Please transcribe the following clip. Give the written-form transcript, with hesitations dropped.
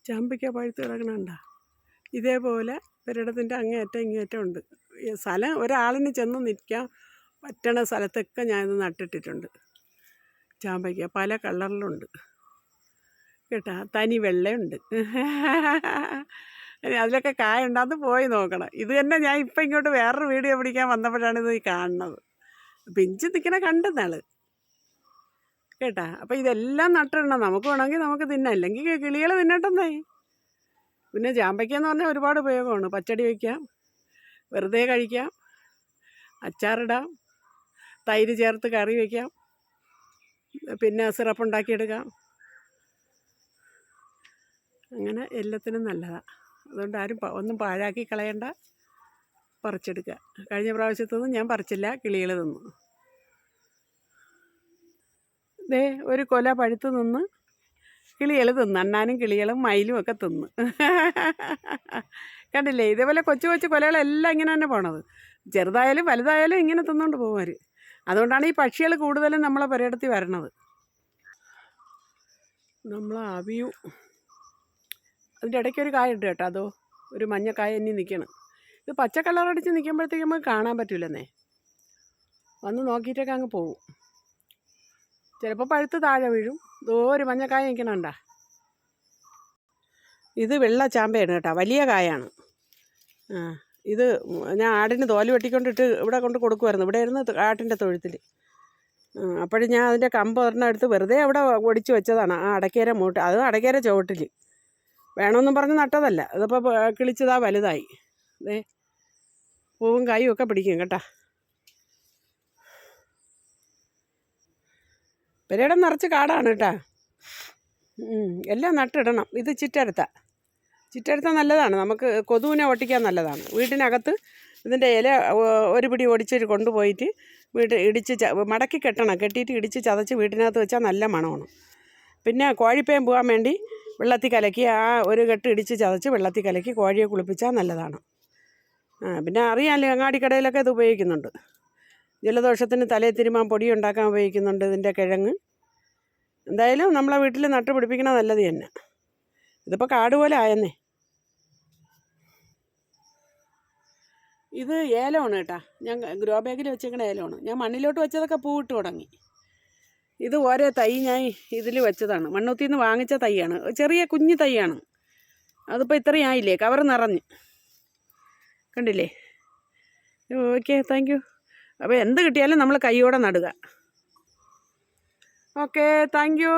ചാമ്പയ്ക്ക പഴുത്ത് കിടക്കണണ്ട. ഇതേപോലെ ഒരിടത്തിൻ്റെ അങ്ങേയറ്റം ഇങ്ങേയറ്റം ഉണ്ട്. സ്ഥലം ഒരാളിന് ചെന്ന് നിൽക്കാൻ പറ്റണ സ്ഥലത്തൊക്കെ ഞാനിത് നട്ടിട്ടിട്ടുണ്ട്. ചാമ്പയ്ക്ക പല കളറിലുണ്ട് കേട്ടോ. തനി വെള്ളയുണ്ട്. അതിലൊക്കെ കായ ഉണ്ടാകുന്ന പോയി നോക്കണം. ഇത് തന്നെ ഞാൻ ഇപ്പം ഇങ്ങോട്ട് വേറൊരു വീഡിയോ പിടിക്കാൻ വന്നപ്പോഴാണ് ഇത് കാണുന്നത്. പിഞ്ച് നിൽക്കണ കണ്ടെന്നാൾ കേട്ടാ. അപ്പോൾ ഇതെല്ലാം നട്ടിടണം. നമുക്ക് വേണമെങ്കിൽ നമുക്ക് തിന്നാം, അല്ലെങ്കിൽ കിളികൾ തിന്നട്ടെന്നേ. പിന്നെ ചാമ്പയ്ക്കയെന്ന് പറഞ്ഞാൽ ഒരുപാട് ഉപയോഗമാണ്. പച്ചടി വയ്ക്കാം, വെറുതെ കഴിക്കാം, അച്ചാറിടാം, തൈര് ചേർത്ത് കറി വയ്ക്കാം, പിന്നെ സിറപ്പ് ഉണ്ടാക്കിയെടുക്കാം. അങ്ങനെ എല്ലാത്തിനും നല്ലതാണ്. അതുകൊണ്ട് ആരും ഒന്നും പാഴാക്കി കളയണ്ട, പറിച്ചെടുക്കുക. കഴിഞ്ഞ പ്രാവശ്യത്തൊന്നും ഞാൻ പറിച്ചില്ല, കിളികൾ തിന്നു. ദേ ഒരു കൊല പഴുത്ത് നിന്ന് കിളികൾ തിന്ന്, അണ്ണാനും കിളികളും മയിലും ഒക്കെ തിന്ന്. കണ്ടില്ലേ? ഇതേപോലെ കൊച്ചു കൊച്ചു കൊലകളെല്ലാം ഇങ്ങനെ തന്നെ പോണത്. ചെറുതായാലും വലുതായാലും ഇങ്ങനെ തിന്നുകൊണ്ട് പോകും. അതുകൊണ്ടാണ് ഈ പക്ഷികൾ കൂടുതലും നമ്മളെ പുരയിടത്തിൽ വരണത്. നമ്മൾ അവിയു അതിൻ്റെ ഇടയ്ക്കൊരു കായ ഉണ്ട് കേട്ടോ. അതോ ഒരു മഞ്ഞക്കായ ഇനി നിൽക്കണം. ഇത് പച്ച കളറടിച്ച് നിൽക്കുമ്പോഴത്തേക്കും നമുക്ക് കാണാൻ പറ്റില്ലെന്നേ. വന്ന് നോക്കിയിട്ടൊക്കെ അങ്ങ് പോവും. ചിലപ്പോൾ പഴുത്ത് താഴെ വീഴും. ഇതോ ഒരു മഞ്ഞക്കായ നിൽക്കണണ്ട. ഇത് വെള്ള ചാമ്പയാണ് കേട്ടോ, വലിയ കായാണ്. ഇത് ഞാൻ ആടിന് തോല് വെട്ടിക്കൊണ്ടിട്ട് ഇവിടെ കൊണ്ട് കൊടുക്കുമായിരുന്നു. ഇവിടെ ആയിരുന്നു ആട്ടിൻ്റെ തൊഴുത്തിൽ. അപ്പോഴും ഞാൻ അതിൻ്റെ കമ്പ് ഒരെണ്ണം എടുത്ത് വെറുതെ അവിടെ ഒടിച്ച് വെച്ചതാണ്. ആ അടയ്ക്കേര മൂട്ട്, അതും അടയ്ക്കേര ചുവട്ടിൽ വേണമെന്നും പറഞ്ഞ് നട്ടതല്ല. അതിപ്പോൾ കിളിച്ചതാ വലുതായി. അതെ, പൂവും കായും ഒക്കെ പിടിക്കും കേട്ടോ. പെരയിടം നിറച്ച് കാടാണ് കേട്ടോ. എല്ലാം നട്ടിടണം. ഇത് ചിറ്റടുത്ത നല്ലതാണ്. നമുക്ക് കൊതുവിനെ ഒട്ടിക്കാൻ നല്ലതാണ്. വീട്ടിനകത്ത് ഇതിൻ്റെ ഇല ഒരു പിടി ഒടിച്ച് കൊണ്ടുപോയിട്ട് ഇടിച്ച് മടക്കി കെട്ടണം. കെട്ടിയിട്ട് ഇടിച്ച് ചതച്ച് വീട്ടിനകത്ത് വെച്ചാൽ നല്ല മണമാണ്. പിന്നെ കോഴിപ്പേൻ പോകാൻ വേണ്ടി വെള്ളത്തിൽ കലക്കി ആ ഒരു കെട്ട് ഇടിച്ച് ചതച്ച് വെള്ളത്തിൽ കലക്കി കോഴിയെ കുളിപ്പിച്ചാൽ നല്ലതാണ്. പിന്നെ അറിയാമല്ലോ, അങ്ങാടിക്കടയിലൊക്കെ ഇത് ഉപയോഗിക്കുന്നുണ്ട്. ജലദോഷത്തിന് തലയിൽ തിരുമാൻ പൊടി ഉണ്ടാക്കാൻ ഉപയോഗിക്കുന്നുണ്ട് ഇതിൻ്റെ കിഴങ്ങ്. എന്തായാലും നമ്മളെ വീട്ടിൽ നട്ട് പിടിപ്പിക്കണ നല്ലത് തന്നെ. ഇതിപ്പോൾ കാട് പോലെ ആയെന്നേ. ഇത് ഏലമാണ് കേട്ടോ. ഞാൻ ഗ്രോ ബാഗിൽ വെച്ചേക്കണ ഏലമാണ്. ഞാൻ മണ്ണിലോട്ട് വെച്ചതൊക്കെ പൂവിട്ട് തുടങ്ങി. ഇത് ഓരോ തൈ ഞാൻ ഇതിൽ വെച്ചതാണ്. മണ്ണൂത്തിൽ നിന്ന് വാങ്ങിച്ച തൈയാണ്. ചെറിയ കുഞ്ഞു തൈയാണ്. അതിപ്പോൾ ഇത്രയും ആയില്ലേ, കവർ നിറഞ്ഞ്. കണ്ടില്ലേ? Okay, thank you. അപ്പോൾ എന്ത് കിട്ടിയാലും നമ്മൾ കൈയോടെ നടുക. Okay, thank you.